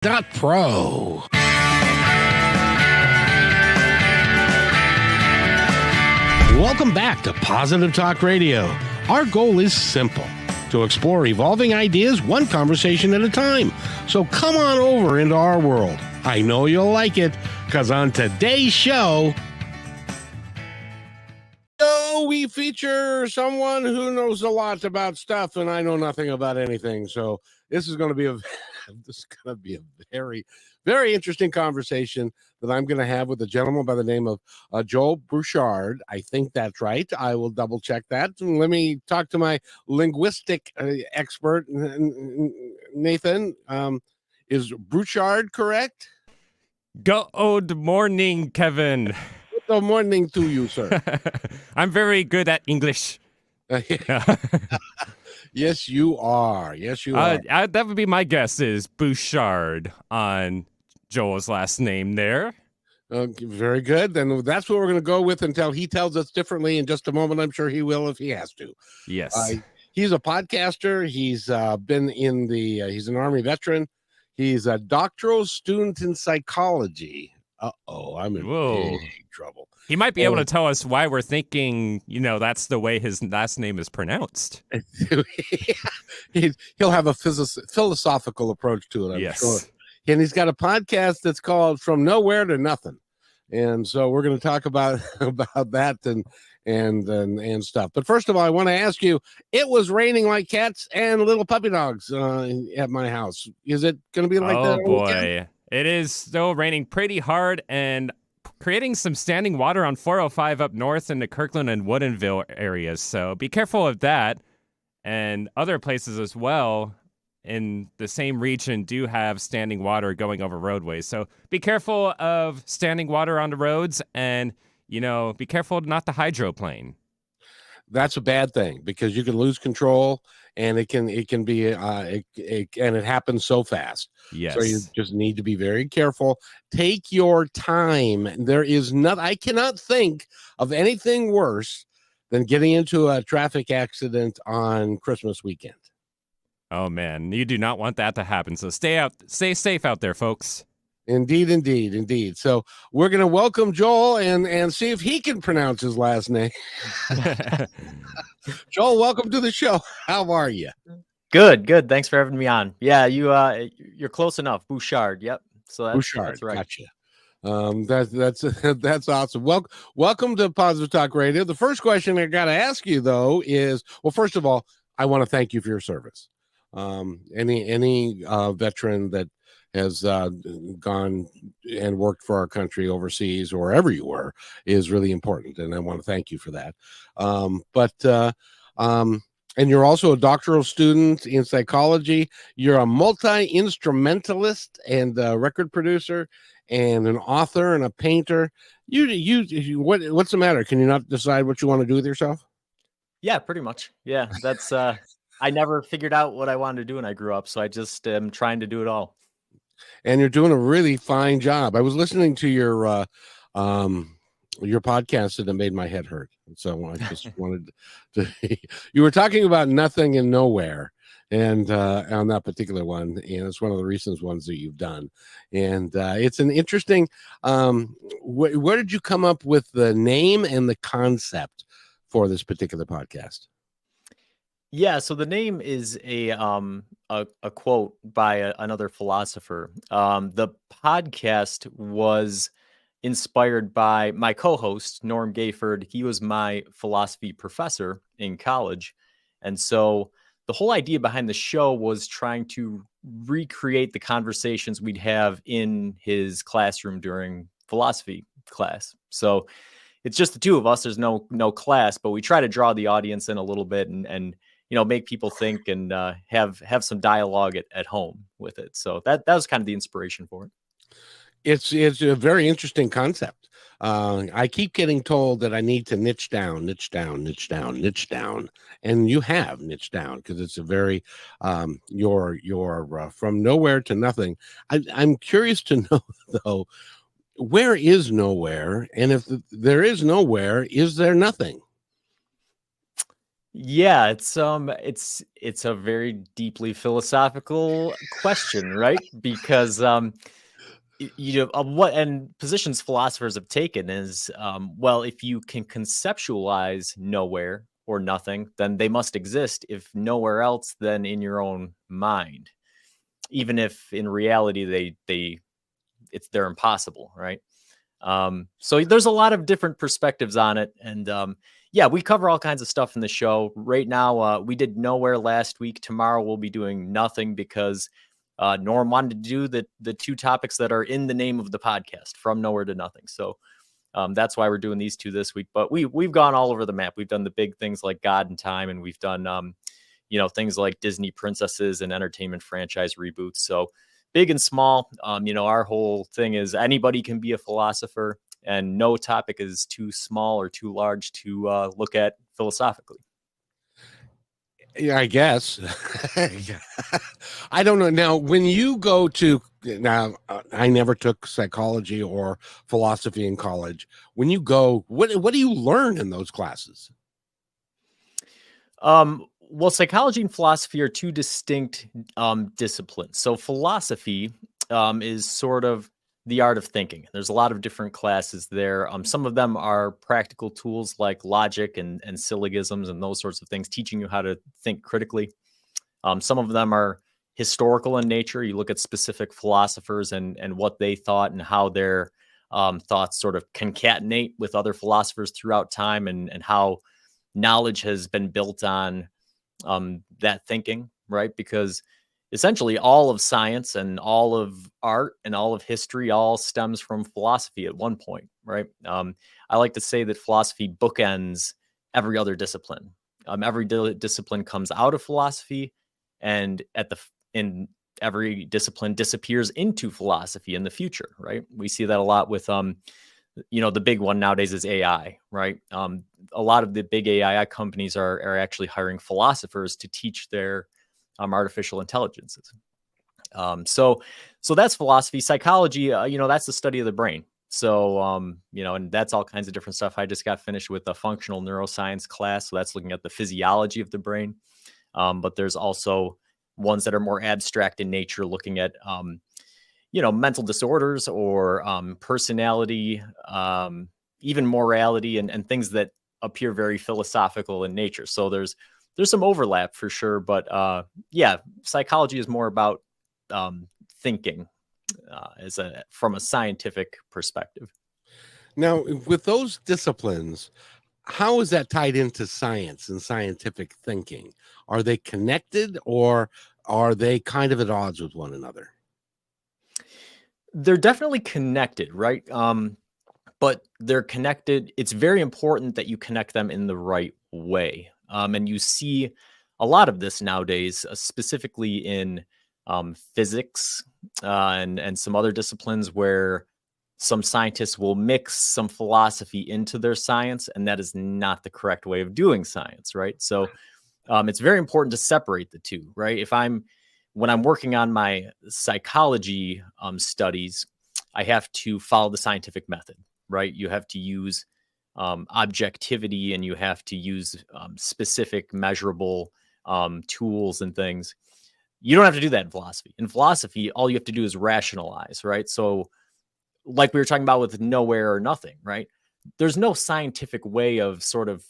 Pro. Welcome back to Positive Talk Radio. Our goal is simple: to explore evolving ideas one conversation at a time. So come on over into our world. I know you'll like it, because on today's show, we feature someone who knows a lot about stuff, and I know nothing about anything. So this is going to be a very, very interesting conversation that I'm going to have with a gentleman by the name of Joel Bouchard. I think that's right. I will double check that. Let me talk to my linguistic expert, Nathan. Is Bouchard correct? Good morning, Kevin. Good morning to you, sir. I'm very good at English. Yes, you are. Yes, you are. That would be my guess, is Bouchard on Joel's last name there. Very good. Then that's what we're going to go with until he tells us differently in just a moment. I'm sure he will if he has to. Yes. He's a podcaster. He's been in he's an Army veteran. He's a doctoral student in psychology. I'm in big trouble. He might be able to tell us why we're thinking, that's the way his last name is pronounced. He'll have a philosophical approach to it, I'm sure. And he's got a podcast that's called From Nowhere to Nothing. And so we're going to talk about that and stuff. But first of all, I want to ask you, it was raining like cats and little puppy dogs at my house. Is it going to be like that? Oh, boy. It is still raining pretty hard and creating some standing water on 405 up north in the Kirkland and Woodinville areas. So be careful of that. And other places as well in the same region do have standing water going over roadways. So be careful of standing water on the roads and, be careful not to hydroplane. That's a bad thing because you can lose control and it can be and it happens so fast. Yes. So you just need to be very careful. Take your time. There is I cannot think of anything worse than getting into a traffic accident on Christmas weekend. Oh man, you do not want that to happen. So stay safe out there, folks. Indeed. So we're going to welcome Joel and see if he can pronounce his last name. Joel, welcome to the show. How are you? Good. Thanks for having me on. Yeah, you're close enough. Bouchard. Yep. So Bouchard. That's right. Gotcha. That's awesome. Welcome to Positive Talk Radio. The first question I got to ask you though is, well, first of all, I want to thank you for your service. Any veteran that has gone and worked for our country overseas or wherever you were is really important, and I want to thank you for that. And you're also a doctoral student in psychology. You're a multi-instrumentalist and a record producer and an author and a painter. What's the matter? Can you not decide what you want to do with yourself? Yeah, pretty much. Yeah, that's I never figured out what I wanted to do when I grew up, so I just am trying to do it all. And you're doing a really fine job. I was listening to your podcast and it made my head hurt. So I just wanted to. You were talking about nothing and nowhere, and on that particular one, and it's one of the recent ones that you've done. And it's an interesting. Where did you come up with the name and the concept for this particular podcast? Yeah, so the name is a quote by another philosopher. The podcast was inspired by my co-host, Norm Gayford. He was my philosophy professor in college. And so the whole idea behind the show was trying to recreate the conversations we'd have in his classroom during philosophy class. So it's just the two of us. There's no class, but we try to draw the audience in a little bit and make people think and have some dialogue at home with it. So that was kind of the inspiration for it. It's a very interesting concept. I keep getting told that I need to niche down, and you have niched down because it's a very you're from nowhere to nothing. I'm curious to know though, where is nowhere, and if there is nowhere, is there nothing? Yeah, it's a very deeply philosophical question, right? Because what and positions philosophers have taken is well, if you can conceptualize nowhere or nothing, then they must exist. If nowhere else, then in your own mind, even if in reality they're impossible, right? So there's a lot of different perspectives on it, and yeah, we cover all kinds of stuff in the show. Right now, we did nowhere last week. Tomorrow we'll be doing nothing because Norm wanted to do the two topics that are in the name of the podcast, from nowhere to nothing. So that's why we're doing these two this week. But we've gone all over the map. We've done the big things like God and Time, and we've done things like Disney princesses and entertainment franchise reboots. So big and small. Our whole thing is anybody can be a philosopher, and no topic is too small or too large to look at philosophically. Yeah, I guess. I don't know. Now, when you go to I never took psychology or philosophy in college. When you go, what do you learn in those classes? Well, psychology and philosophy are two distinct disciplines. So philosophy is sort of the art of thinking. There's a lot of different classes there. Some of them are practical tools like logic and syllogisms and those sorts of things, teaching you how to think critically. Some of them are historical in nature. You look at specific philosophers and what they thought and how their thoughts sort of concatenate with other philosophers throughout time, and how knowledge has been built on that thinking, right? Because essentially all of science and all of art and all of history all stems from philosophy at one point, right? I like to say that philosophy bookends every other discipline. Every discipline comes out of philosophy, and in every discipline disappears into philosophy in the future, right? We see that a lot with the big one nowadays is AI, right? A lot of the big AI companies are actually hiring philosophers to teach their artificial intelligences. So that's philosophy. Psychology, that's the study of the brain. So, and that's all kinds of different stuff. I just got finished with a functional neuroscience class. So that's looking at the physiology of the brain. But there's also ones that are more abstract in nature, looking at, mental disorders or personality, even morality, and things that appear very philosophical in nature. So there's some overlap for sure, but yeah, psychology is more about thinking from a scientific perspective. Now, with those disciplines, how is that tied into science and scientific thinking? Are they connected, or are they kind of at odds with one another? They're definitely connected, right? But they're connected. It's very important that you connect them in the right way. And you see a lot of this nowadays, specifically in physics and some other disciplines, where some scientists will mix some philosophy into their science, and that is not the correct way of doing science, right? So it's very important to separate the two, right? When I'm working on my psychology studies, I have to follow the scientific method, right? You have to use objectivity, and you have to use specific measurable tools and things. You don't have to do that in philosophy. In philosophy, all you have to do is rationalize, right? So like we were talking about with nowhere or nothing, right? There's no scientific way of sort of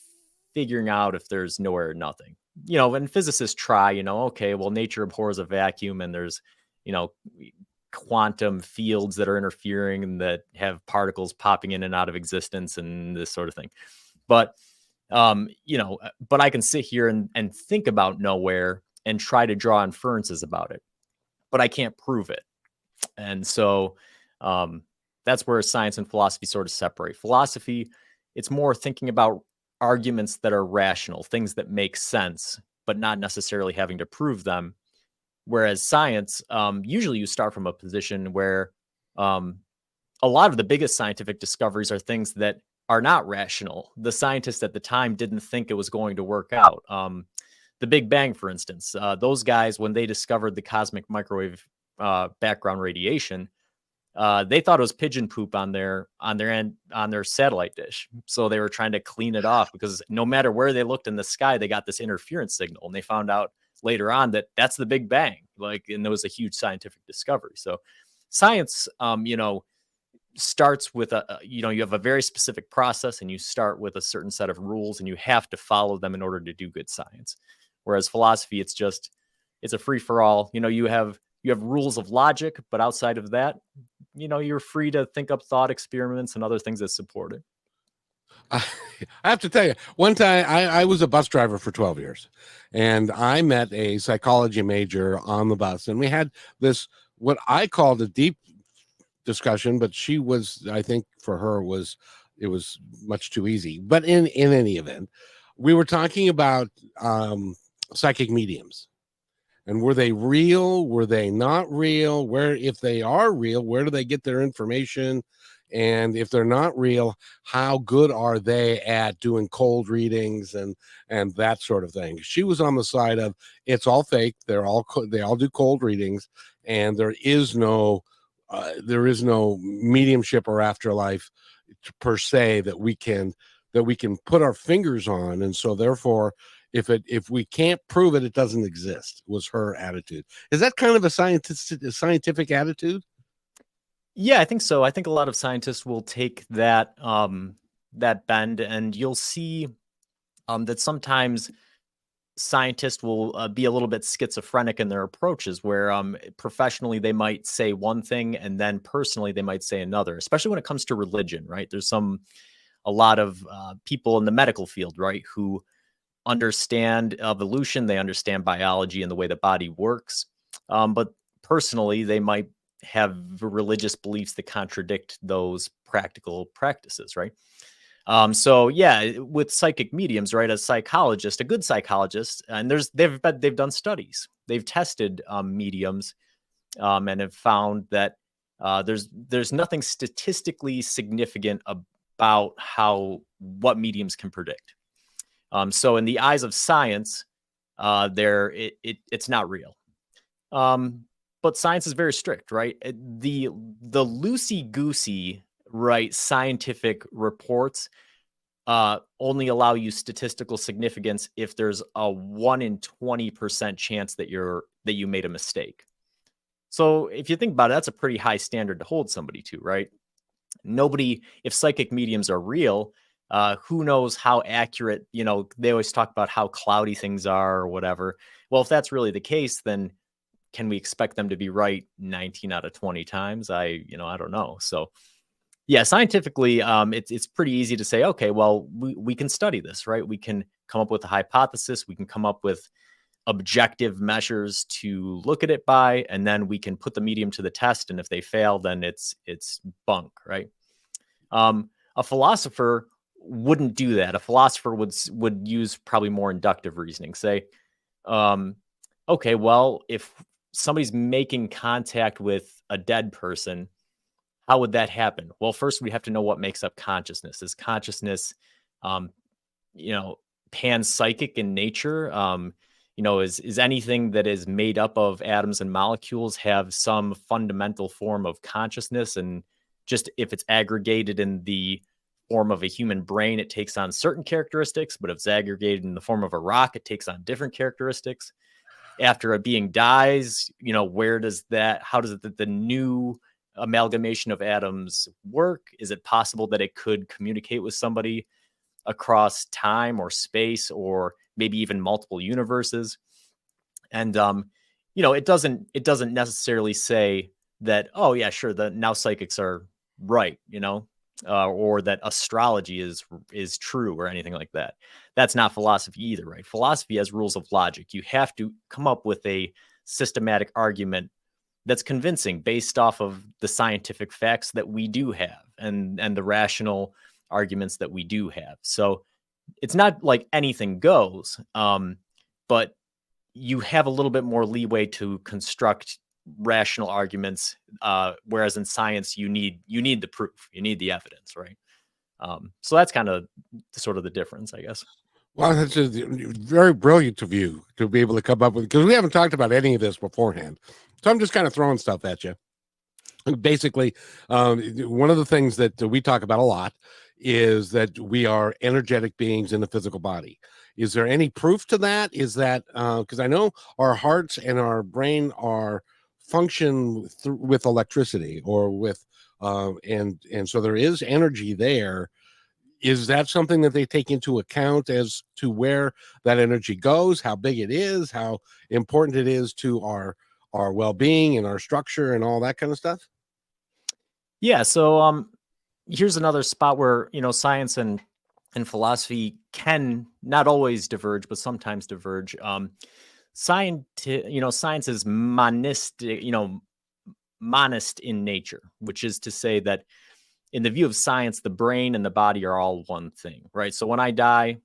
figuring out if there's nowhere or nothing. When physicists try, okay, well, nature abhors a vacuum, and there's, quantum fields that are interfering and that have particles popping in and out of existence and this sort of thing. But, but I can sit here and think about nowhere and try to draw inferences about it, but I can't prove it. And so that's where science and philosophy sort of separate. Philosophy, it's more thinking about arguments that are rational, things that make sense, but not necessarily having to prove them. Whereas science, usually you start from a position where a lot of the biggest scientific discoveries are things that are not rational. The scientists at the time didn't think it was going to work out. The Big Bang, for instance, those guys, when they discovered the cosmic microwave background radiation, they thought it was pigeon poop on their satellite dish. So they were trying to clean it off because no matter where they looked in the sky, they got this interference signal. And they found out later on that that's the Big Bang. And there was a huge scientific discovery. So science, starts with you have a very specific process, and you start with a certain set of rules, and you have to follow them in order to do good science. Whereas philosophy, it's a free for all. You have rules of logic, but outside of that, you're free to think up thought experiments and other things that support it. I have to tell you, one time I was a bus driver for 12 years, and I met a psychology major on the bus, and we had this, what I called a deep discussion, but I think for her it was much too easy. But in any event, we were talking about psychic mediums, and were they real? Were they not real? If they are real, where do they get their information? And if they're not real, how good are they at doing cold readings and that sort of thing? She was on the side of it's all fake. They all do cold readings, and there is no mediumship or afterlife per se that we can put our fingers on. And so therefore, if we can't prove it, it doesn't exist, was her attitude. Is that kind of a scientific attitude? Yeah, I think so. I think a lot of scientists will take that bend, and you'll see that sometimes scientists will be a little bit schizophrenic in their approaches, where professionally they might say one thing and then personally they might say another, especially when it comes to religion, right? There's a lot of people in the medical field, right, who understand evolution, they understand biology and the way the body works, but personally they might have religious beliefs that contradict those practical practices, right? So yeah, with psychic mediums, right? A psychologist, a good psychologist, and they've done studies. They've tested mediums, and have found that there's nothing statistically significant about what mediums can predict. So in the eyes of science, it's not real. But science is very strict, right? The loosey-goosey, right, scientific reports only allow you statistical significance if there's a 1 in 20% chance that you made a mistake. So if you think about it, that's a pretty high standard to hold somebody to, right? If psychic mediums are real, who knows how accurate, they always talk about how cloudy things are or whatever. Well, if that's really the case, then can we expect them to be right 19 out of 20 times? I don't know. So yeah, scientifically, it's pretty easy to say, okay, well, we can study this, right? We can come up with a hypothesis. We can come up with objective measures to look at it by, and then we can put the medium to the test. And if they fail, then it's bunk, right? A philosopher wouldn't do that. A philosopher would use probably more inductive reasoning. Say, okay, well, if somebody's making contact with a dead person, how would that happen? Well, first we have to know what makes up consciousness. Is consciousness, panpsychic in nature? Is anything that is made up of atoms and molecules have some fundamental form of consciousness? And just if it's aggregated in the form of a human brain, it takes on certain characteristics, but if it's aggregated in the form of a rock, it takes on different characteristics. After a being dies, how does the new amalgamation of atoms work? Is it possible that it could communicate with somebody across time or space, or maybe even multiple universes? And it doesn't necessarily say that, oh yeah, sure, now psychics are right, or that astrology is true or anything like that. That's not philosophy either, right? Philosophy has rules of logic. You have to come up with a systematic argument that's convincing based off of the scientific facts that we do have and the rational arguments that we do have. So it's not like anything goes, but you have a little bit more leeway to construct rational arguments, whereas in science you need the proof, you need the evidence, right? So that's kind of sort of the difference, I guess. Well, that's a very brilliant of you to be able to come up with, because we haven't talked about any of this beforehand. So I'm just kind of throwing stuff at you. Basically, one of the things that we talk about a lot is that we are energetic beings in the physical body. Is there any proof to that? Is that because I know our hearts and our brain are function with electricity or with and so there is energy there. Is that something that they take into account as to where that energy goes, how big it is, how important it is to our well-being and our structure and all that kind of stuff? Yeah. So here's another spot where, science and philosophy can not always diverge, but sometimes diverge. Science is monistic, monist in nature, which is to say that in the view of science, the brain and the body are all one thing, right? So when I die,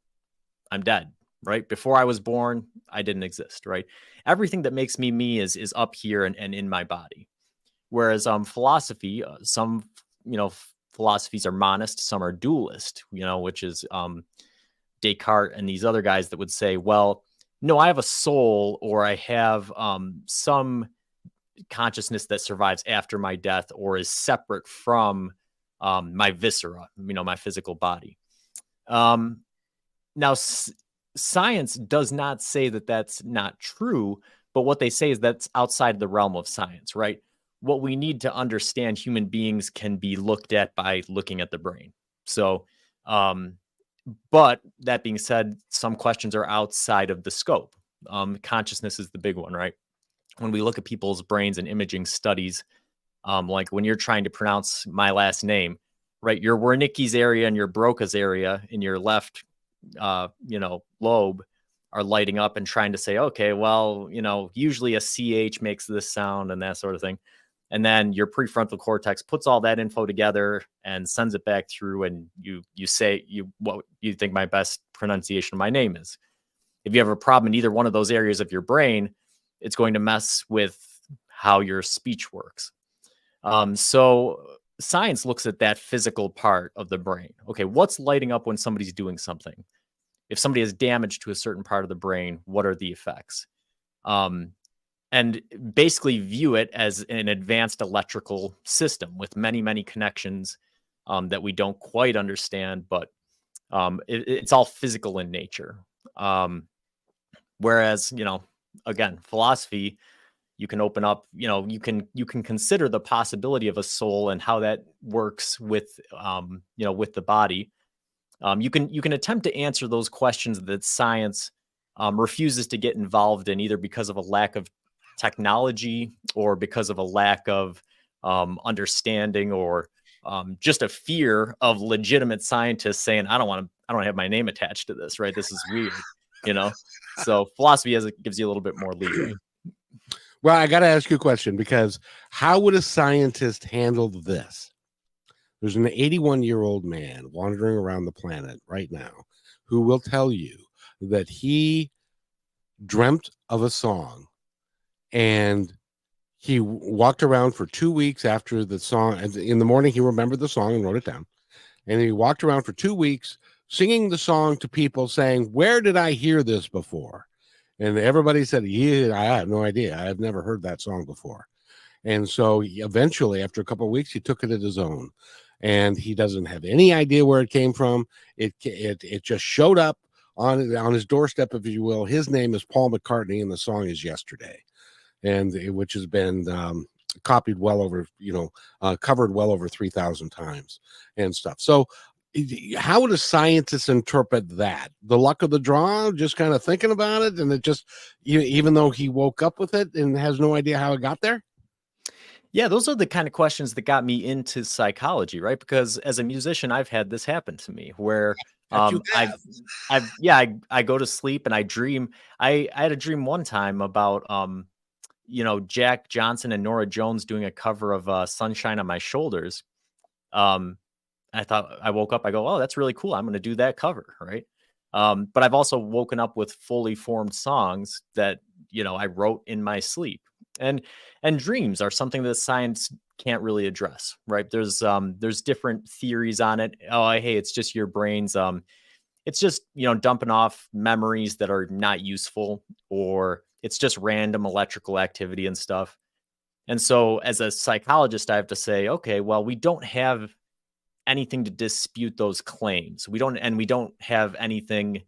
I'm dead, right? Before I was born, I didn't exist, right? Everything that makes me is up here and in my body. Whereas philosophy, some philosophies are monist, some are dualist, which is Descartes and these other guys that would say, well, no, I have a soul, or I have some consciousness that survives after my death or is separate from my viscera, my physical body. Now, science does not say that that's not true, but what they say is that's outside the realm of science, right? What we need to understand human beings can be looked at by looking at the brain. So, but that being said, some questions are outside of the scope. Consciousness is the big one, right? When we look at people's brains and imaging studies, like when you're trying to pronounce my last name, right? Your Wernicke's area and your Broca's area in your left, lobe are lighting up and trying to say, okay, well, usually a CH makes this sound and that sort of thing. And then your prefrontal cortex puts all that info together and sends it back through, and you say what you think my best pronunciation of my name is. If you have a problem in either one of those areas of your brain, it's going to mess with how your speech works. So science looks at that physical part of the brain. Okay, what's lighting up when somebody's doing something? If somebody has damage to a certain part of the brain, what are the effects? And basically view it as an advanced electrical system with many, many connections that we don't quite understand, but it's all physical in nature. Whereas, again, philosophy, you can open up, you can consider the possibility of a soul and how that works with, with the body. You can attempt to answer those questions that science refuses to get involved in, either because of a lack of technology or because of a lack of understanding, or just a fear of legitimate scientists saying, I don't have my name attached to this, right? This is weird, So philosophy gives you a little bit more leeway. Well, I got to ask you a question, because how would a scientist handle this? There's an 81-year-old man wandering around the planet right now who will tell you that he dreamt of a song, and he walked around for 2 weeks after the song. In the morning, he remembered the song and wrote it down. And he walked around for 2 weeks singing the song to people, saying, where did I hear this before? And everybody said, yeah, I have no idea. I have never heard that song before. And so eventually, after a couple of weeks, he took it as his own. And he doesn't have any idea where it came from. It just showed up on his doorstep, if you will. His name is Paul McCartney, and the song is Yesterday, and which has been copied well over, covered well over 3,000 times and stuff. So how would a scientist interpret that? The luck of the draw, just kind of thinking about it, and it just, even though he woke up with it and has no idea how it got there? Yeah, those are the kind of questions that got me into psychology, right? Because as a musician, I've had this happen to me where You have. I go to sleep and I dream. I had a dream one time about Jack Johnson and Norah Jones doing a cover of Sunshine on My Shoulders. I woke up, I go, oh, that's really cool. I'm going to do that cover, right? But I've also woken up with fully formed songs that, I wrote in my sleep. And dreams are something that science can't really address, right? There's different theories on it. Oh, hey, it's just your brain's it's just, dumping off memories that are not useful, or it's just random electrical activity and stuff. And so as a psychologist, I have to say, okay, well, we don't have anything to dispute those claims. We don't have anything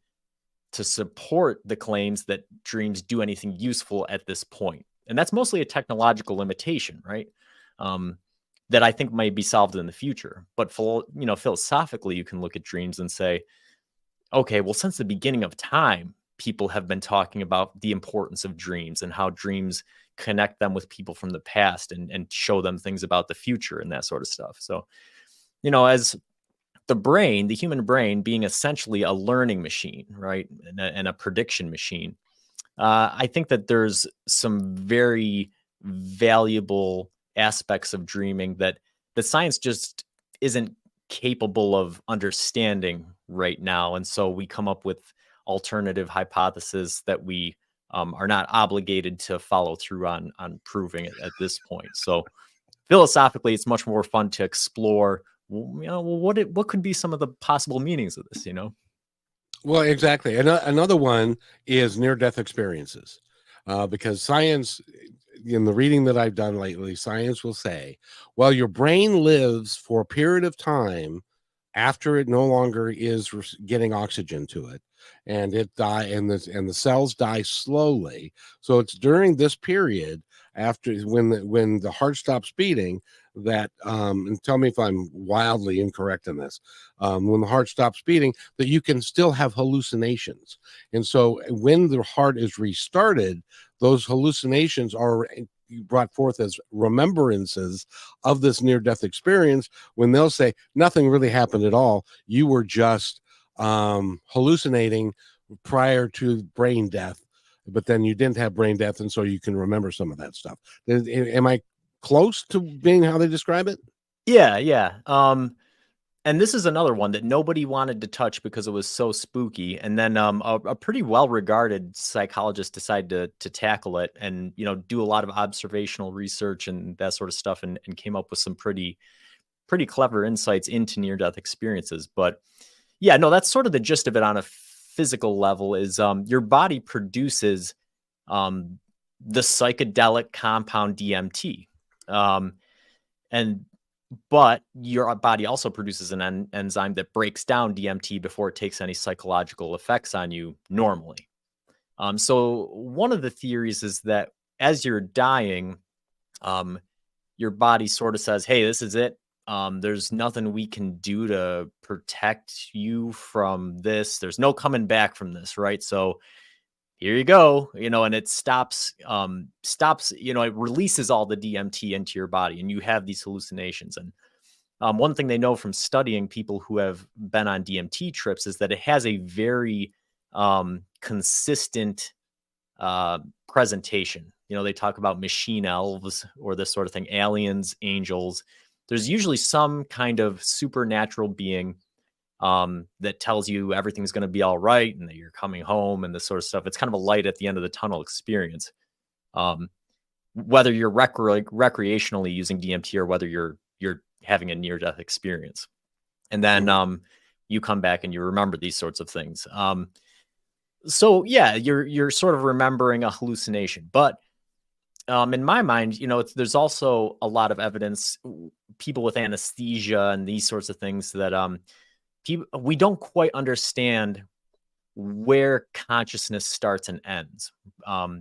to support the claims that dreams do anything useful at this point. And that's mostly a technological limitation, right? That I think might be solved in the future. But philosophically, you can look at dreams and say, okay, well, since the beginning of time, people have been talking about the importance of dreams and how dreams connect them with people from the past and show them things about the future and that sort of stuff. So, as the human brain being essentially a learning machine, right? And a prediction machine. I think that there's some very valuable aspects of dreaming that the science just isn't capable of understanding right now. And so we come up with alternative hypotheses that we are not obligated to follow through on proving it at this point. So philosophically, it's much more fun to explore, what could be some of the possible meanings of this, Well, exactly. Another one is near-death experiences, because science, in the reading that I've done lately, science will say, well, your brain lives for a period of time after it no longer is getting oxygen to it, and it and the cells die slowly. So it's during this period after when the heart stops beating that and tell me if I'm wildly incorrect in this, when the heart stops beating, that you can still have hallucinations. And so when the heart is restarted, those hallucinations are brought forth as remembrances of this near-death experience, when they'll say nothing really happened at all. You were just hallucinating prior to brain death, but then you didn't have brain death, and so you can remember some of that stuff. Am I close to being how they describe it? Yeah. And this is another one that nobody wanted to touch because it was so spooky. And then a pretty well-regarded psychologist decided to tackle it and, do a lot of observational research and that sort of stuff, and came up with some pretty clever insights into near-death experiences. But yeah, no, that's sort of the gist of it on a physical level is your body produces the psychedelic compound DMT. But your body also produces an enzyme that breaks down DMT before it takes any psychological effects on you normally. So one of the theories is that as you're dying, your body sort of says, hey, this is it. There's nothing we can do to protect you from this. There's no coming back from this, right? So here you go, and it stops, it releases all the DMT into your body, and you have these hallucinations. And one thing they know from studying people who have been on DMT trips is that it has a very consistent presentation. They talk about machine elves or this sort of thing, aliens, angels. There's usually some kind of supernatural being that tells you everything's going to be all right and that you're coming home and this sort of stuff. It's kind of a light at the end of the tunnel experience. Whether you're recreationally using DMT or whether you're having a near-death experience. And then you come back and you remember these sorts of things. So yeah, you're sort of remembering a hallucination. But in my mind, there's also a lot of evidence, people with anesthesia and these sorts of things that we don't quite understand where consciousness starts and ends,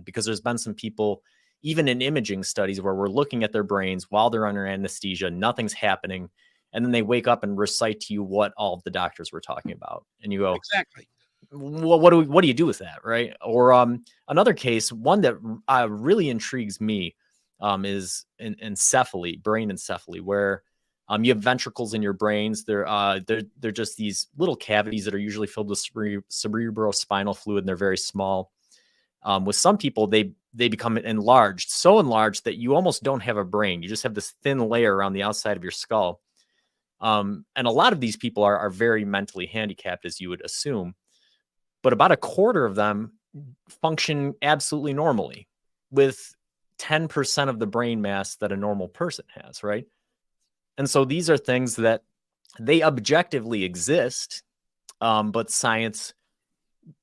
because there's been some people, even in imaging studies, where we're looking at their brains while they're under anesthesia, nothing's happening, and then they wake up and recite to you what all of the doctors were talking about, and you go, Exactly. Well, what do you do with that, right? Or another case, one that really intrigues me, is encephaly, brain encephaly, where you have ventricles in your brains. They're just these little cavities that are usually filled with cerebrospinal fluid, and they're very small. With some people, they become enlarged, so enlarged that you almost don't have a brain. You just have this thin layer around the outside of your skull. And a lot of these people are very mentally handicapped, as you would assume. But about a quarter of them function absolutely normally, with 10% of the brain mass that a normal person has, right? And so these are things that they objectively exist, but science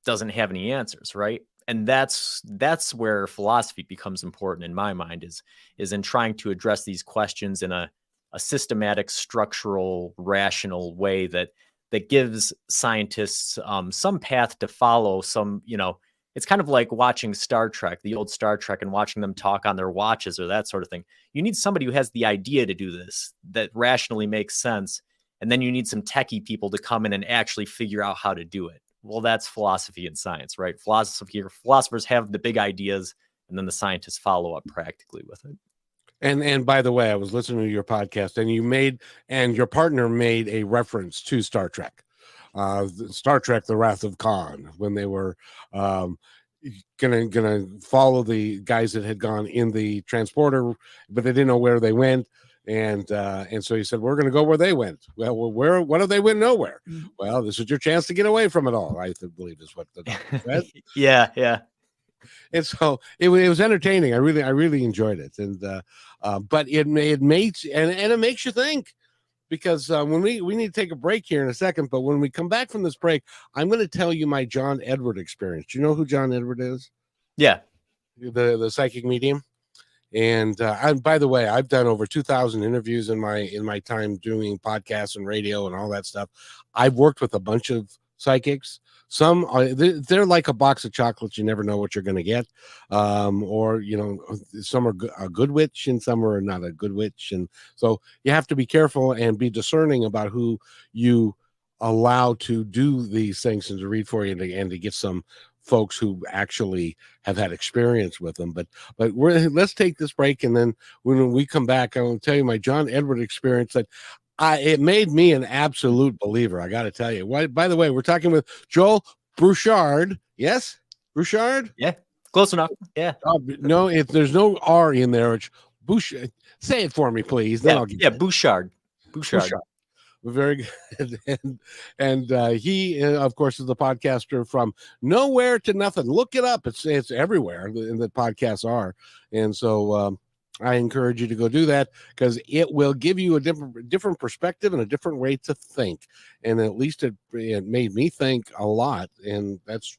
doesn't have any answers, right? And that's where philosophy becomes important in my mind, is in trying to address these questions in a systematic, structural, rational way that gives scientists some path to follow. Some, it's kind of like watching Star Trek, the old Star Trek, and watching them talk on their watches or that sort of thing. You need somebody who has the idea to do this that rationally makes sense. And then you need some techie people to come in and actually figure out how to do it. Well, that's philosophy and science, right? Philosophers have the big ideas, and then the scientists follow up practically with it. And by the way, I was listening to your podcast, and your partner made a reference to Star Trek, Star Trek: The Wrath of Khan, when they were gonna follow the guys that had gone in the transporter, but they didn't know where they went. And so he said, we're going to go where they went. Well, what if they went nowhere? Well, this is your chance to get away from it all, I believe is what the doctor said. Yeah. And so it was entertaining. I really enjoyed it. And but it makes you think, because when we need to take a break here in a second, but when we come back from this break, I'm going to tell you my John Edward experience. Do you know who John Edward is? Yeah. The psychic medium. And by the way, I've done over 2,000 interviews in my time doing podcasts and radio and all that stuff. I've worked with a bunch of psychics. Some they're like a box of chocolates. You never know what you're going to get. Or some are a good witch and some are not a good witch. And so you have to be careful and be discerning about who you allow to do these things and to read for you and to get some folks who actually have had experience with them. But let's take this break, and then when we come back, I will tell you my John Edward experience that it made me an absolute believer. I got to tell you. By the way, we're talking with Joel Bouchard. Yes, Bouchard. Yeah, close enough. Yeah. No, if there's no R in there, it's Bouchard. Say it for me, please. Then I'll get Bouchard. Very good. And he, of course, is the podcaster from Nowhere to Nothing. Look it up. It's everywhere, and the podcasts are. And so I encourage you to go do that, because it will give you a different perspective and a different way to think. And at least it made me think a lot, and that's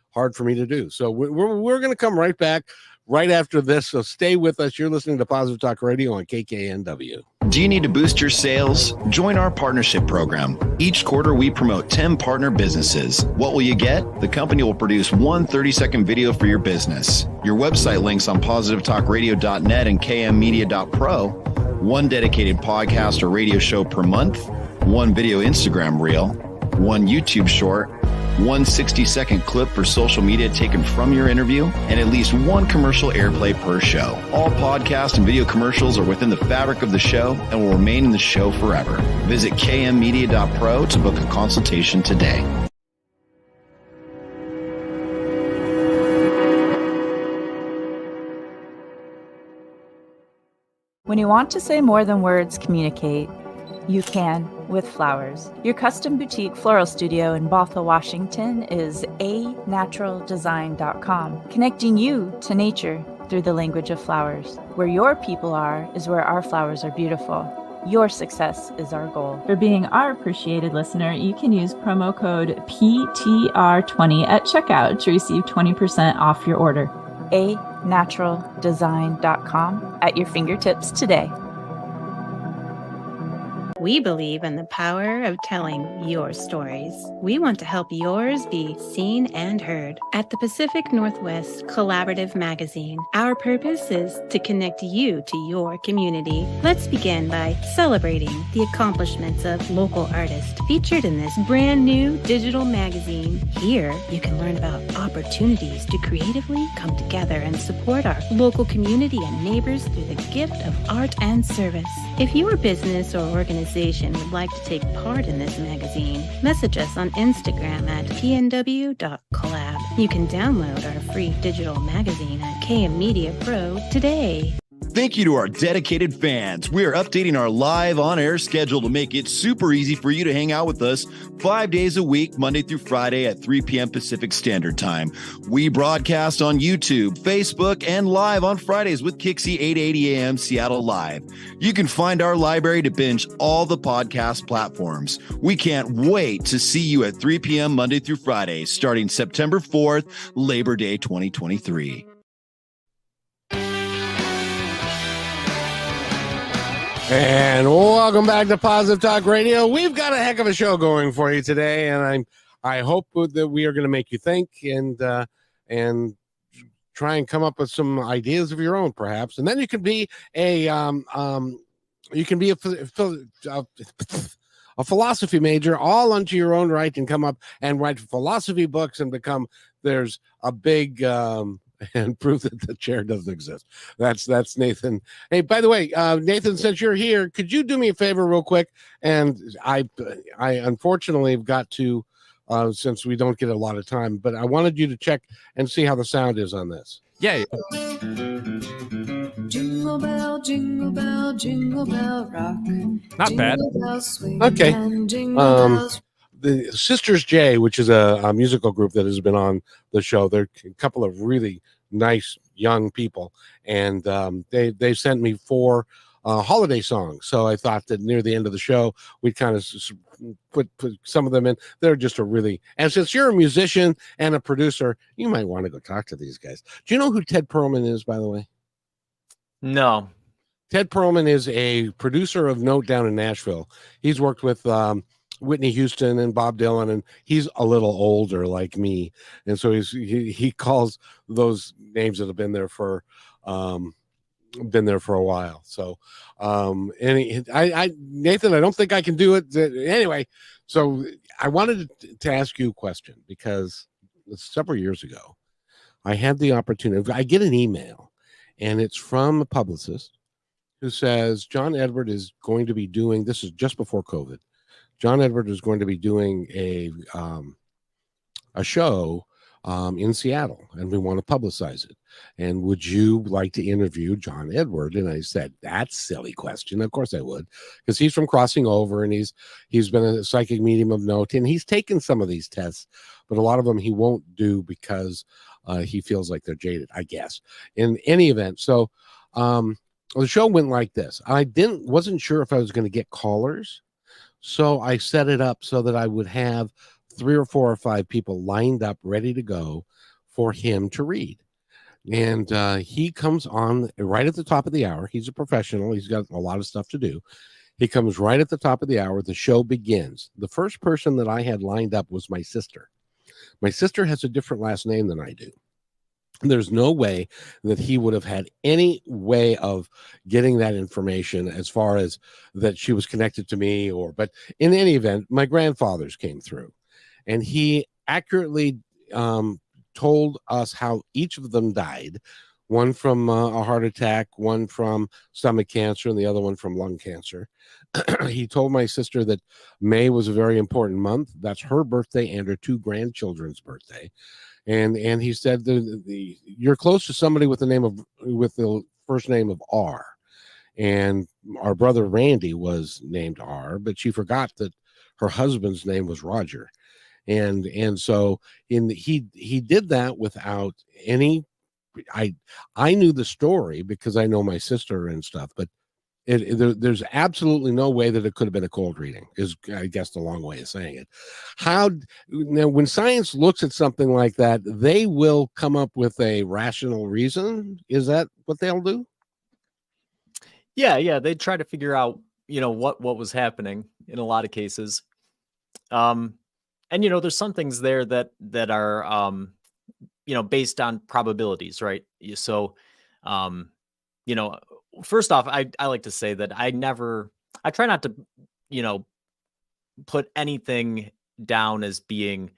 hard for me to do. So we're going to come right back right after this. So stay with us. You're listening to Positive Talk Radio on KKNW. Do you need to boost your sales? Join our partnership program. Each quarter, we promote 10 partner businesses. What will you get? The company will produce one 30-second video for your business. Your website links on positivetalkradio.net and kmmedia.pro. One dedicated podcast or radio show per month. One video Instagram reel. One YouTube short. One 60-second clip for social media taken from your interview, and at least one commercial airplay per show. All podcast and video commercials are within the fabric of the show and will remain in the show forever. Visit kmmedia.pro to book a consultation today. When you want to say more than words communicate, you can with flowers. Your custom boutique floral studio in Bothell, Washington is anaturaldesign.com, connecting you to nature through the language of flowers. Where your people are is where our flowers are beautiful. Your success is our goal. For being our appreciated listener, you can use promo code PTR20 at checkout to receive 20% off your order. anaturaldesign.com at your fingertips today. We believe in the power of telling your stories. We want to help yours be seen and heard. At the Pacific Northwest Collaborative Magazine, our purpose is to connect you to your community. Let's begin by celebrating the accomplishments of local artists featured in this brand new digital magazine. Here, you can learn about opportunities to creatively come together and support our local community and neighbors through the gift of art and service. If your business or organization would like to take part in this magazine, message us on Instagram at pnw.collab. You can download our free digital magazine at KM Media Pro today. Thank you to our dedicated fans. We are updating our live on-air schedule to make it super easy for you to hang out with us 5 days a week, Monday through Friday at 3 p.m. Pacific Standard Time. We broadcast on YouTube, Facebook, and live on Fridays with Kixie 8:80 a.m. Seattle Live. You can find our library to binge all the podcast platforms. We can't wait to see you at 3 p.m. Monday through Friday, starting September 4th, Labor Day 2023. And welcome back to Positive Talk Radio. We've got a heck of a show going for you today, and I hope that we are going to make you think and try and come up with some ideas of your own, perhaps. And then you can be a philosophy major all unto your own right and come up and write philosophy books and become there's a big and prove that the chair doesn't exist. That's Nathan. Hey, by the way, Nathan, since you're here, could you do me a favor real quick? And I unfortunately have got to, since we don't get a lot of time, but I wanted you to check and see how the sound is on this. Yeah. Jingle bell, jingle bell, jingle bell rock. Not bad. Jingle bells swing Okay. and jingle bells. The Sisters J, which is a musical group that has been on the show, they're a couple of really nice young people, and they sent me 4 holiday songs. So I thought that near the end of the show we'd kind of put some of them in. They're just a really, and since you're a musician and a producer, you might want to go talk to these guys. Do you know who Ted Perlman is, by the way? No. Ted Perlman is a producer of note down in Nashville. He's worked with Whitney Houston and Bob Dylan, and he's a little older like me, and so he calls those names that have been there for a while. So Nathan, I don't think I can do it anyway. So I wanted to ask you a question, because several years ago I had the opportunity. I get an email, and it's from a publicist who says John Edward is going to be doing, this is just before COVID, John Edward is going to be doing a show in Seattle, and we want to publicize it. And would you like to interview John Edward? And I said, that's a silly question. Of course I would, because he's from Crossing Over, and he's been a psychic medium of note, and he's taken some of these tests, but a lot of them he won't do because he feels like they're jaded, I guess. In any event, so the show went like this. I wasn't sure if I was going to get callers. So I set it up so that I would have 3 or 4 or 5 people lined up, ready to go for him to read. And he comes on right at the top of the hour. He's a professional. He's got a lot of stuff to do. He comes right at the top of the hour. The show begins. The first person that I had lined up was my sister. My sister has a different last name than I do. There's no way that he would have had any way of getting that information as far as that she was connected to me, but in any event, my grandfathers came through, and he accurately told us how each of them died. One from a heart attack, one from stomach cancer, and the other one from lung cancer. He told my sister that May was a very important month. That's her birthday and her 2 grandchildren's birthday. And he said you're close to somebody with the first name of R. And our brother Randy was named R, but she forgot that her husband's name was Roger. And so he did that without any. I knew the story because I know my sister and stuff, but there's absolutely no way that it could have been a cold reading, is I guess the long way of saying it. Now, when science looks at something like that, they will come up with a rational reason. Is that what they'll do? Yeah. They try to figure out, what was happening in a lot of cases. And there's some things there that are, based on probabilities, right? So, first off, I like to say that I try not to, put anything down as being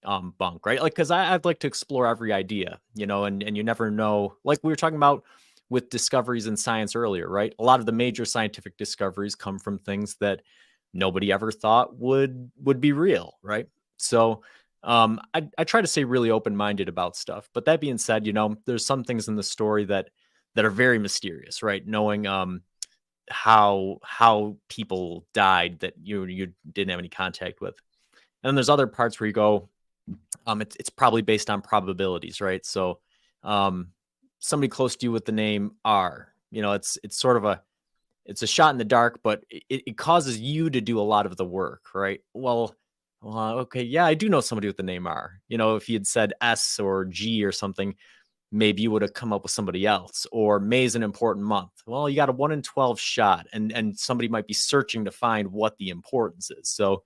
bunk, right? Like, because I'd like to explore every idea, and you never know, like we were talking about with discoveries in science earlier, right? A lot of the major scientific discoveries come from things that nobody ever thought would be real, right? So I try to stay really open-minded about stuff. But that being said, there's some things in the story that are very mysterious, right? Knowing how people died that you didn't have any contact with. And then there's other parts where you go, it's probably based on probabilities, right? So somebody close to you with the name R, it's sort of it's a shot in the dark, but it causes you to do a lot of the work, right? Well, okay, yeah, I do know somebody with the name R. If he had said S or G or something, maybe you would have come up with somebody else. Or May's an important month. Well, you got a 1 in 12 shot, and somebody might be searching to find what the importance is. So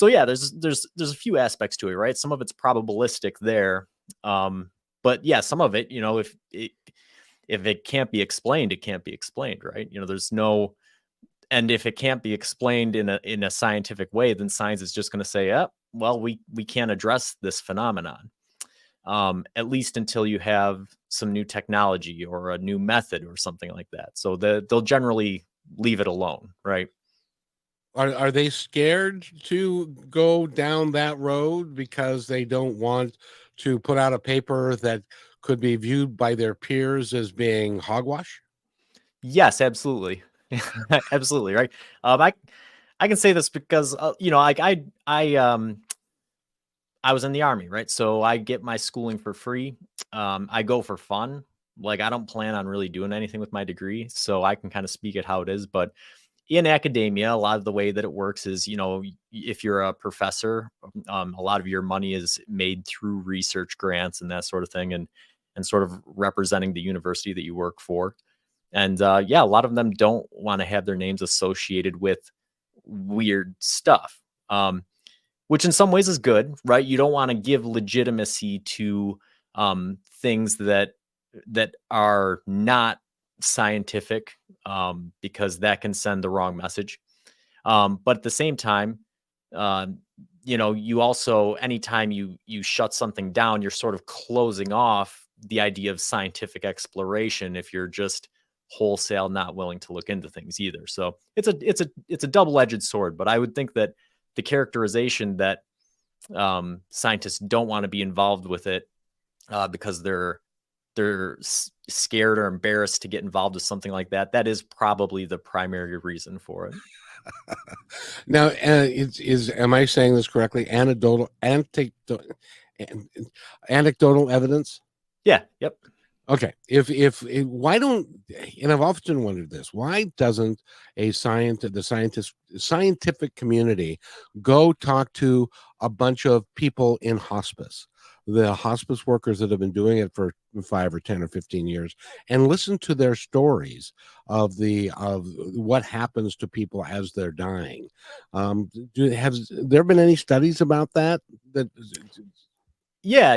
yeah, there's a few aspects to it, right? Some of it's probabilistic there, but yeah, some of it, if it can't be explained, it can't be explained, right? There's no, and if it can't be explained in a scientific way, then science is just going to say, well, we can't address this phenomenon, at least until you have some new technology or a new method or something like that. So they'll generally leave it alone, right? Are they scared to go down that road because they don't want to put out a paper that could be viewed by their peers as being hogwash? Yes, absolutely. Absolutely, right. I can say this because I was in the Army, right? So I get my schooling for free. I go for fun. Like, I don't plan on really doing anything with my degree, so I can kind of speak it how it is. But in academia, a lot of the way that it works is, if you're a professor, a lot of your money is made through research grants and that sort of thing, and sort of representing the university that you work for. And yeah, a lot of them don't want to have their names associated with weird stuff, which in some ways is good, right? You don't want to give legitimacy to things that are not scientific, because that can send the wrong message. But at the same time, you also, anytime you shut something down, you're sort of closing off the idea of scientific exploration if you're just wholesale not willing to look into things either. So it's a double-edged sword, but I would think that the characterization that scientists don't want to be involved with it because they're scared or embarrassed to get involved with something like that, that is probably the primary reason for it. Now, am I saying this correctly? Anecdotal evidence? Yeah. Yep. Okay. If why don't, and I've often wondered this, why doesn't the scientific community go talk to a bunch of people in hospice, the hospice workers that have been doing it for 5 or 10 or 15 years, and listen to their stories of what happens to people as they're dying? Have there been any studies about that? Yeah.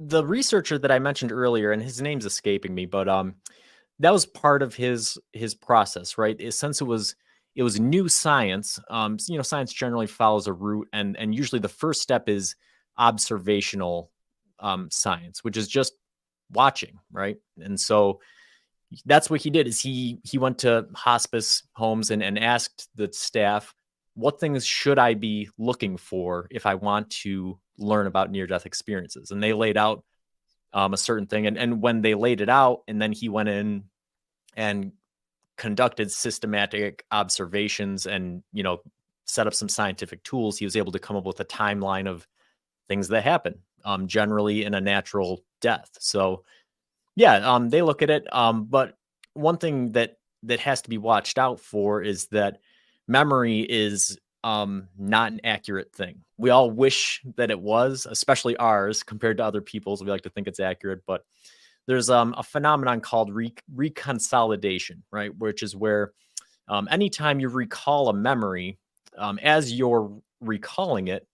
The researcher that I mentioned earlier, and his name's escaping me, but that was part of his process, right? Since it was new science, science generally follows a route, and usually the first step is observational science, which is just watching, right? And so that's what he did. Is he went to hospice homes and asked the staff, what things should I be looking for if I want to learn about near-death experiences? And they laid out a certain thing. And when they laid it out, and then he went in and conducted systematic observations and, set up some scientific tools, he was able to come up with a timeline of things that happen, generally in a natural death. So yeah, they look at it. But one thing that has to be watched out for is that memory is not an accurate thing. We all wish that it was, especially ours compared to other people's. We like to think it's accurate, but there's a phenomenon called reconsolidation, right? Which is where anytime you recall a memory, as you're recalling it,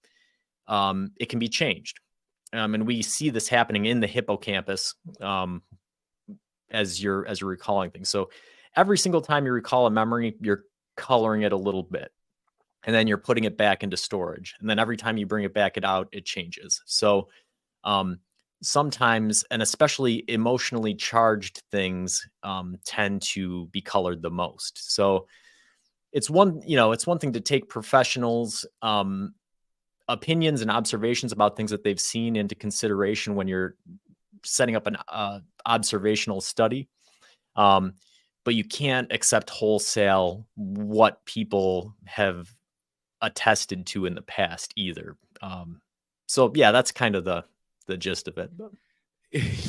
it can be changed. And we see this happening in the hippocampus as you're recalling things. So every single time you recall a memory, you're coloring it a little bit, and then you're putting it back into storage. And then every time you bring it back out, it changes. So sometimes, and especially emotionally charged things, tend to be colored the most. So it's one thing to take professionals' opinions and observations about things that they've seen into consideration when you're setting up an observational study. But you can't accept wholesale what people have attested to in the past either. So yeah, that's kind of the gist of it.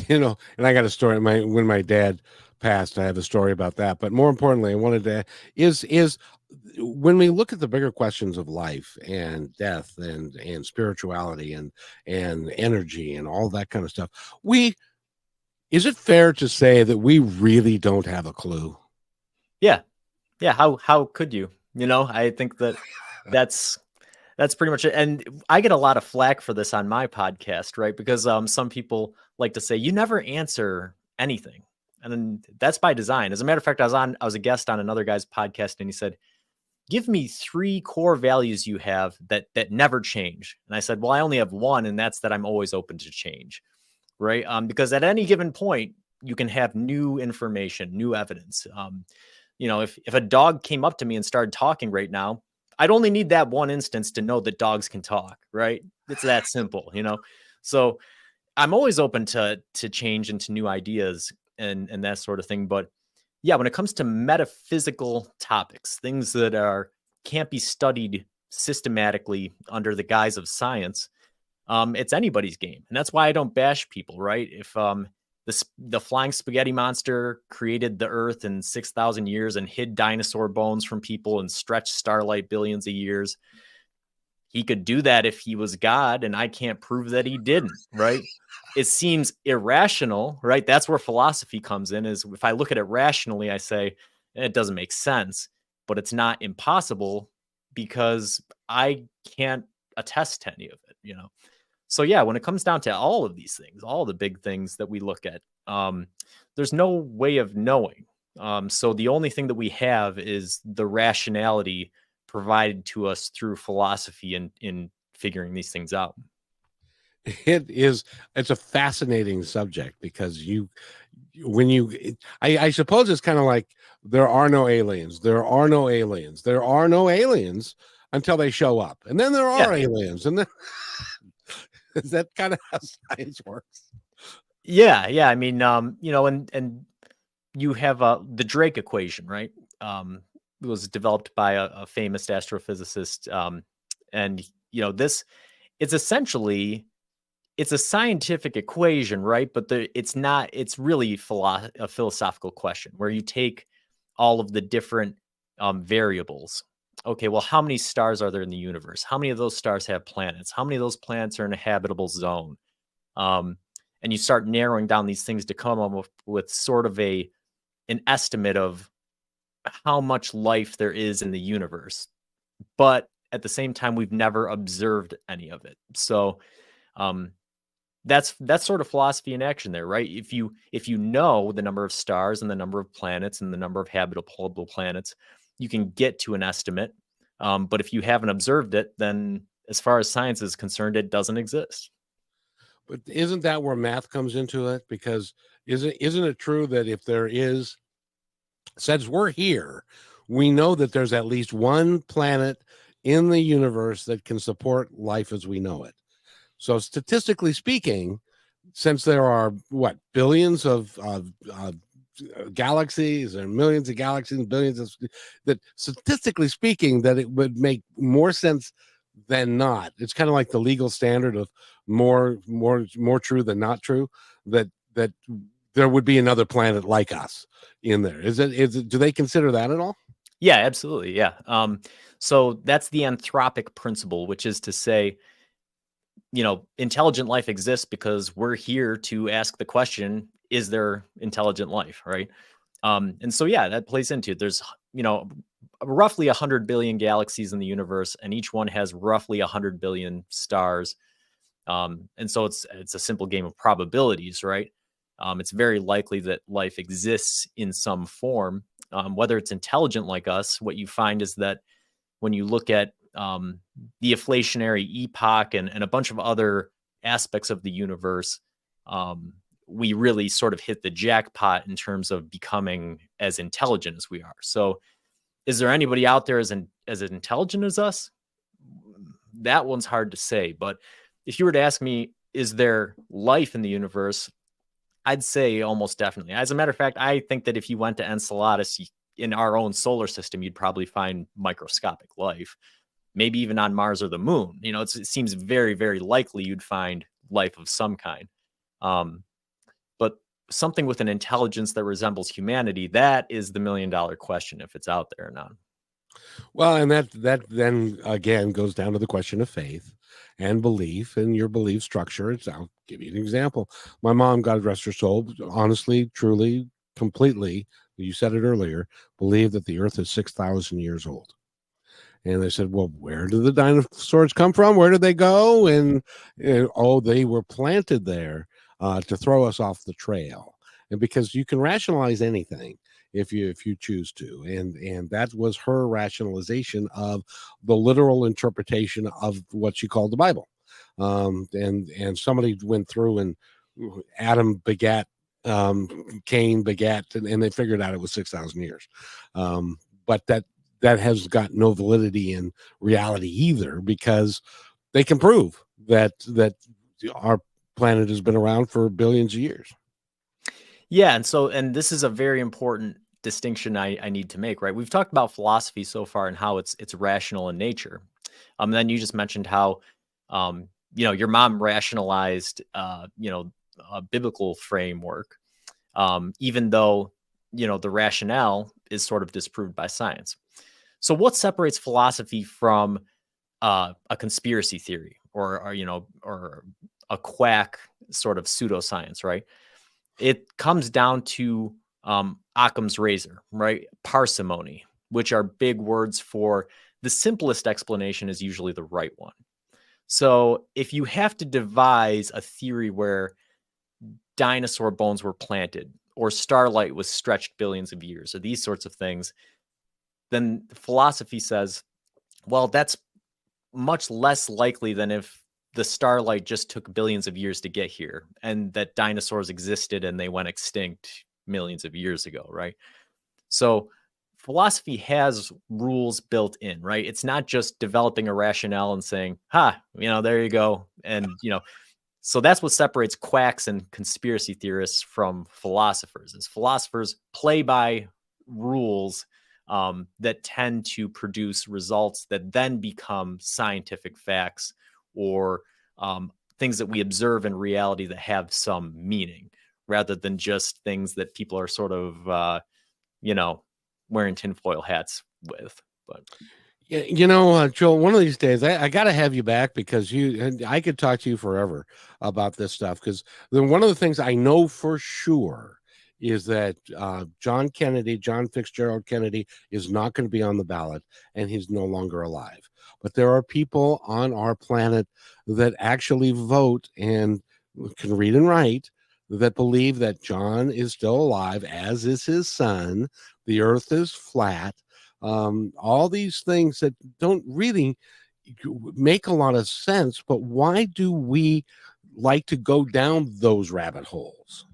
And I got a story. When my dad passed, I have a story about that. But more importantly, I wanted to is when we look at the bigger questions of life and death and spirituality and energy and all that kind of stuff, is it fair to say that we really don't have a clue? Yeah. How could you? I think that's pretty much it. And I get a lot of flack for this on my podcast, right? Because some people like to say you never answer anything, and then that's by design. As a matter of fact, I was a guest on another guy's podcast, and he said, "Give me 3 core values you have that never change." And I said, "Well, I only have one, and that's that I'm always open to change." Right? Because at any given point, you can have new information, new evidence. If a dog came up to me and started talking right now, I'd only need that one instance to know that dogs can talk, right? It's that simple, So I'm always open to change and to new ideas and that sort of thing. But yeah, when it comes to metaphysical topics, things that can't be studied systematically under the guise of science, it's anybody's game. And that's why I don't bash people, right? If the flying spaghetti monster created the earth in 6,000 years and hid dinosaur bones from people and stretched starlight billions of years, he could do that if he was God, and I can't prove that he didn't, right? It seems irrational, right? That's where philosophy comes in, is if I look at it rationally, I say, it doesn't make sense, but it's not impossible because I can't attest to any of it, So yeah, when it comes down to all of these things, all the big things that we look at, there's no way of knowing. So the only thing that we have is the rationality provided to us through philosophy and in figuring these things out. It's a fascinating subject because I suppose it's kind of like there are no aliens. There are no aliens. There are no aliens until they show up. And then there are aliens. And then is that kind of how science works? Yeah. I mean, and you have the Drake equation, right? It was developed by a famous astrophysicist. And it's a scientific equation, right? But it's really a philosophical question where you take all of the different variables. Okay, well, how many stars are there in the universe? How many of those stars have planets? How many of those planets are in a habitable zone? And you start narrowing down these things to come up with sort of an estimate of how much life there is in the universe. But at the same time, we've never observed any of it. So that's sort of philosophy in action there, right? If you know the number of stars and the number of planets and the number of habitable planets, you can get to an estimate. But if you haven't observed it, then as far as science is concerned, it doesn't exist. But isn't that where math comes into it? Because isn't it true that if there is, since we're here, we know that there's at least one planet in the universe that can support life as we know it. So statistically speaking, since there are billions of galaxies and millions of galaxies and billions of, that statistically speaking, that it would make more sense than not. It's kind of like the legal standard of more true than not true, that there would be another planet like us in there. Is it do they consider that at all? Yeah, absolutely. Yeah. So that's the anthropic principle, which is to say, intelligent life exists because we're here to ask the question, is there intelligent life, right? And so, yeah, that plays into it. There's, roughly 100 billion galaxies in the universe, and each one has roughly 100 billion stars. And so it's a simple game of probabilities, right? It's very likely that life exists in some form. Whether it's intelligent like us, what you find is that when you look at the inflationary epoch and a bunch of other aspects of the universe, we really sort of hit the jackpot in terms of becoming as intelligent as we are. So is there anybody out there as intelligent as us? That one's hard to say. But if you were to ask me, is there life in the universe? I'd say almost definitely. As a matter of fact, I think that if you went to Enceladus in our own solar system, you'd probably find microscopic life, maybe even on Mars or the moon. It seems very, very likely you'd find life of some kind. But something with an intelligence that resembles humanity, that is the $1 million question, if it's out there or not. Well, and that then again goes down to the question of faith and belief and your belief structure. I'll give you an example. My mom, God rest her soul, honestly, truly, completely, you said it earlier, believed that the earth is 6,000 years old. And they said, well, where did the dinosaurs come from? Where did they go? And they were planted there to throw us off the trail. And because you can rationalize anything if you choose to, and that was her rationalization of the literal interpretation of what she called the Bible. And somebody went through and Adam begat Cain begat, and they figured out it was 6,000 years. But that has got no validity in reality either, because they can prove that our planet has been around for billions of years. Yeah, and this is a very important distinction I need to make, right? We've talked about philosophy so far and how it's rational in nature. Then you just mentioned how your mom rationalized a biblical framework, even though the rationale is sort of disproved by science. So what separates philosophy from a conspiracy theory or a quack sort of pseudoscience, right? It comes down to Occam's razor, right? Parsimony, which are big words for the simplest explanation is usually the right one. So if you have to devise a theory where dinosaur bones were planted or starlight was stretched billions of years or these sorts of things, then philosophy says, well, that's much less likely than if the starlight just took billions of years to get here and that dinosaurs existed and they went extinct millions of years ago, right? So philosophy has rules built in, right? It's not just developing a rationale and saying, there you go. And, so that's what separates quacks and conspiracy theorists from philosophers, is philosophers play by rules that tend to produce results that then become scientific facts or things that we observe in reality that have some meaning, rather than just things that people are sort of, wearing tinfoil hats with. But Joel, one of these days I got to have you back, because I could talk to you forever about this stuff. Because then one of the things I know for sure is that John Fitzgerald Kennedy is not going to be on the ballot, and he's no longer alive. But there are people on our planet that actually vote and can read and write that believe that John is still alive, as is his son. The earth is flat. All these things that don't really make a lot of sense. But why do we like to go down those rabbit holes?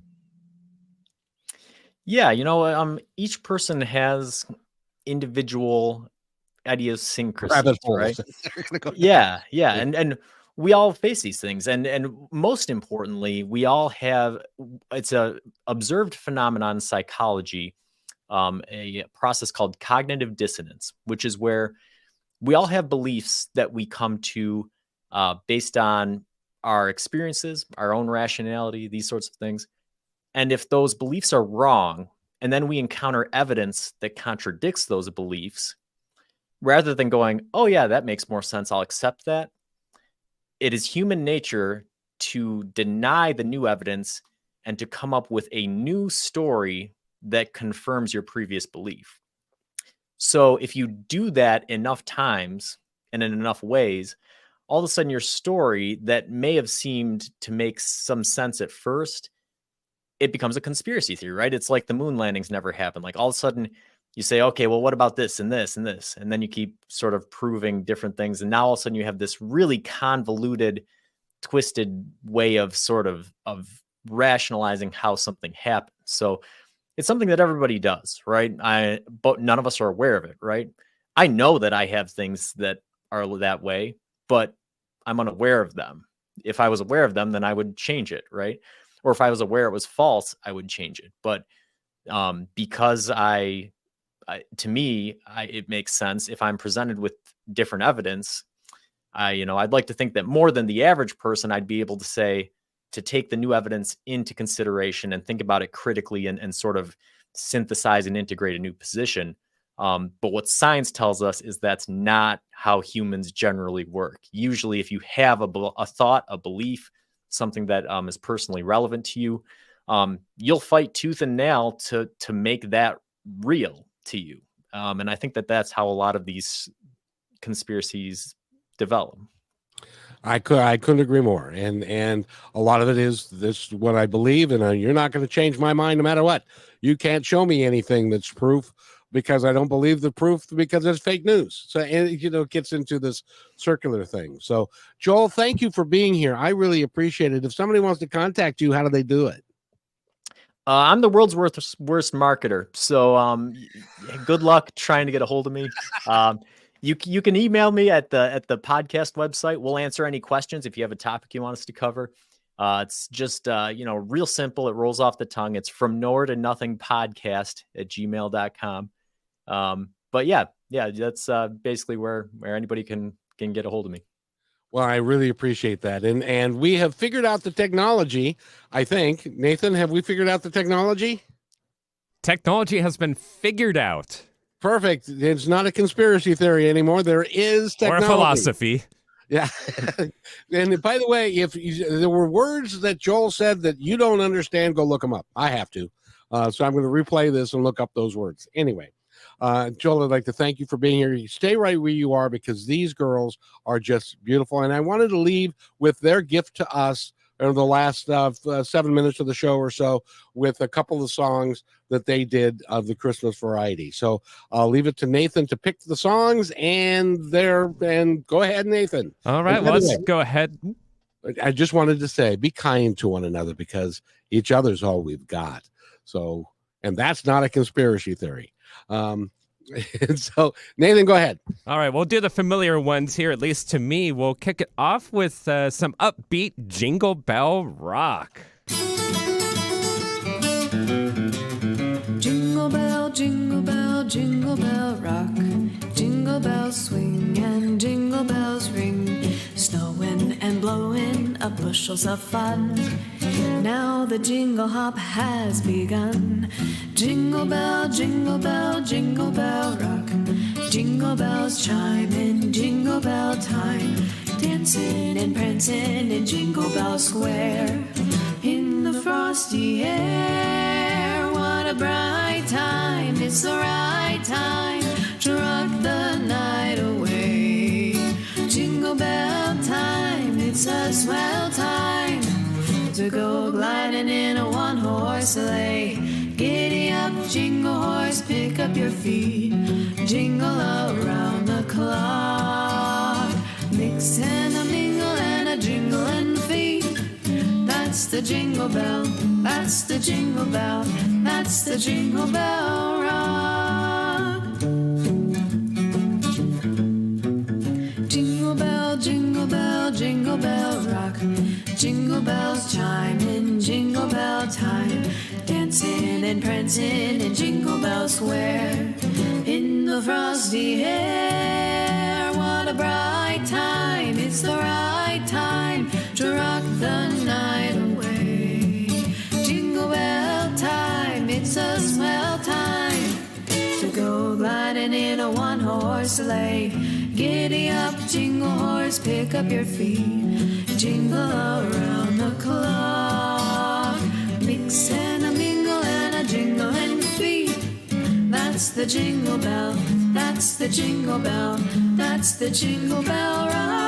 Yeah, each person has individual idiosyncrasies, right? Yeah. And we all face these things. And most importantly, we all have, it's a observed phenomenon in psychology, a process called cognitive dissonance, which is where we all have beliefs that we come to based on our experiences, our own rationality, these sorts of things. And if those beliefs are wrong, and then we encounter evidence that contradicts those beliefs, rather than going, oh yeah, that makes more sense, I'll accept that, it is human nature to deny the new evidence and to come up with a new story that confirms your previous belief. So if you do that enough times and in enough ways, all of a sudden your story that may have seemed to make some sense at first, it becomes a conspiracy theory, right? It's like the moon landings never happened. Like all of a sudden you say, okay, well, what about this and this and this? And then you keep sort of proving different things. And now all of a sudden you have this really convoluted, twisted way of sort of rationalizing how something happened. So it's something that everybody does, right? But none of us are aware of it, right? I know that I have things that are that way, but I'm unaware of them. If I was aware of them, then I would change it, right? or if I was aware it was false, I would change it. But because to me, it makes sense if I'm presented with different evidence. I'd like to think that more than the average person, I'd be able to say, to take the new evidence into consideration and think about it critically and sort of synthesize and integrate a new position. But what science tells us is that's not how humans generally work. Usually, if you have a thought, a belief, something that is personally relevant to you, you'll fight tooth and nail to make that real to you. And I think that's how a lot of these conspiracies develop. I couldn't agree more. And a lot of it is this what I believe, and you're not going to change my mind no matter what. You can't show me anything that's proof because I don't believe the proof because it's fake news. So, and it gets into this circular thing. So, Joel, thank you for being here. I really appreciate it. If somebody wants to contact you, how do they do it? I'm the world's worst marketer. So good luck trying to get a hold of me. You can email me at the podcast website. We'll answer any questions if you have a topic you want us to cover. It's just real simple. It rolls off the tongue. It's from nowhere to nothing podcast at gmail.com. But yeah, that's basically where anybody can get a hold of me. Well, I really appreciate that. And we have figured out the technology, I think. Nathan, have we figured out the technology? Technology has been figured out. Perfect. It's not a conspiracy theory anymore. There is technology. Or a philosophy. Yeah. And by the way, if there were words that Joel said that you don't understand, go look them up. I have to. So I'm going to replay this and look up those words. Anyway, Joel, I'd like to thank you for being here. You stay right where you are because these girls are just beautiful. And I wanted to leave with their gift to us in the last 7 minutes of the show or so with a couple of songs that they did of the Christmas variety. So I'll leave it to Nathan to pick the songs and go ahead, Nathan. All right, well, let's go ahead. I just wanted to say, be kind to one another because each other's all we've got. So, and that's not a conspiracy theory. And so, Nathan, go ahead. All right, we'll do the familiar ones here, at least to me. We'll kick it off with some upbeat Jingle Bell rock. Jingle bell, jingle bell, jingle bell rock. Jingle bells swing and jingle bells ring. Snowing and blowing up bushels of fun. Now the jingle hop has begun. Jingle bell, jingle bell, jingle bell rock. Jingle bells chime in jingle bell time. Dancing and prancing in Jingle Bell Square. In the frosty air, what a bright time. It's the right time to rock the night away. Jingle bell time, it's a swell time to go gliding in a one-horse sleigh. Giddy up, jingle horse, pick up your feet. Jingle around the clock. Mix and a mingle and a jingling feet. That's the jingle bell, that's the jingle bell, that's the jingle bell rock. Jingle bell, jingle bell, jingle bell rock. Jingle bells chime in jingle bell time. Dancing and prancing in Jingle Bell Square. In the frosty air, what a bright time. It's the right time to rock the night away. Jingle bell time, it's a swell time to go gliding in a one-horse sleigh. Giddy up, jingle horse, pick up your feet. Jingle around the clock. Mix and a mingle and a jingling feet. That's the jingle bell, that's the jingle bell, that's the jingle bell rock.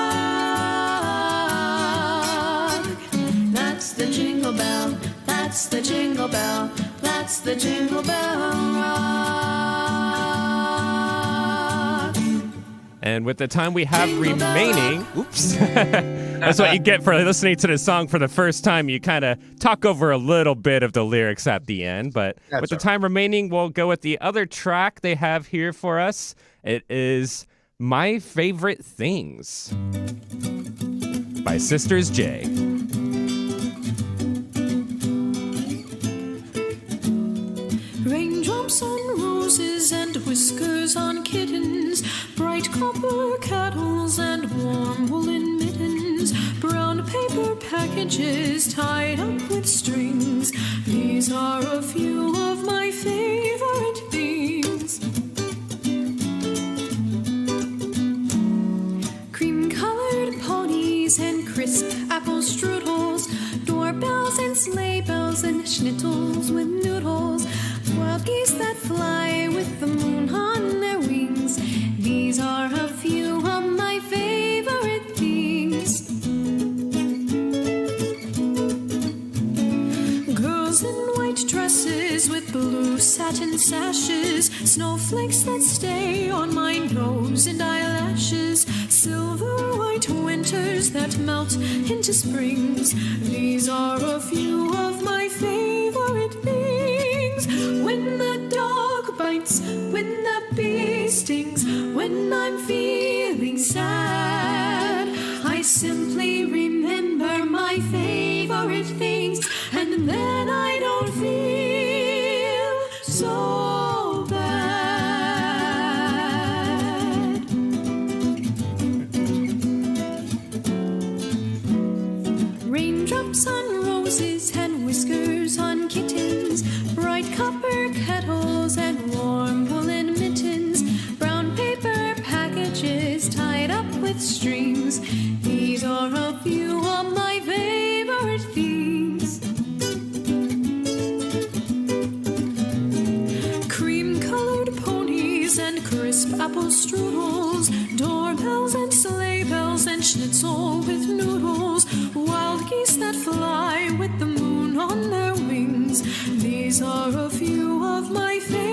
That's the jingle bell, that's the jingle bell, that's the jingle bell rock. And with the time we have remaining, oops, that's what you get for listening to the song for the first time. You kind of talk over a little bit of the lyrics at the end. But with the time remaining, we'll go with the other track they have here for us. It is My Favorite Things by Sisters J. copper kettles and warm woolen mittens, brown paper packages tied up with strings. These are a few of my favorite things. Cream-colored ponies and crisp apple strudels, doorbells and sleigh bells and schnitzels with noodles, wild geese that fly with the moon on their wings. These are a few of my favorite things. Girls in white dresses with blue satin sashes, snowflakes that stay on my nose and eyelashes, silver white winters that melt into springs. These are a few of my favorite things. When the dog bites, when the bee stings, when I'm feeling sad, I simply remember my favorite things, and then I don't feel so bad. Raindrops on roses and whiskers on kittens, bright copper kettles and warm woolen mittens, brown paper packages tied up with strings. These are a few of my favorite things. Cream-colored ponies and crisp apple strudels, doorbells and sleigh bells and schnitzel with noodles, wild geese that fly with the moon on their wings. These are a few of my favorites.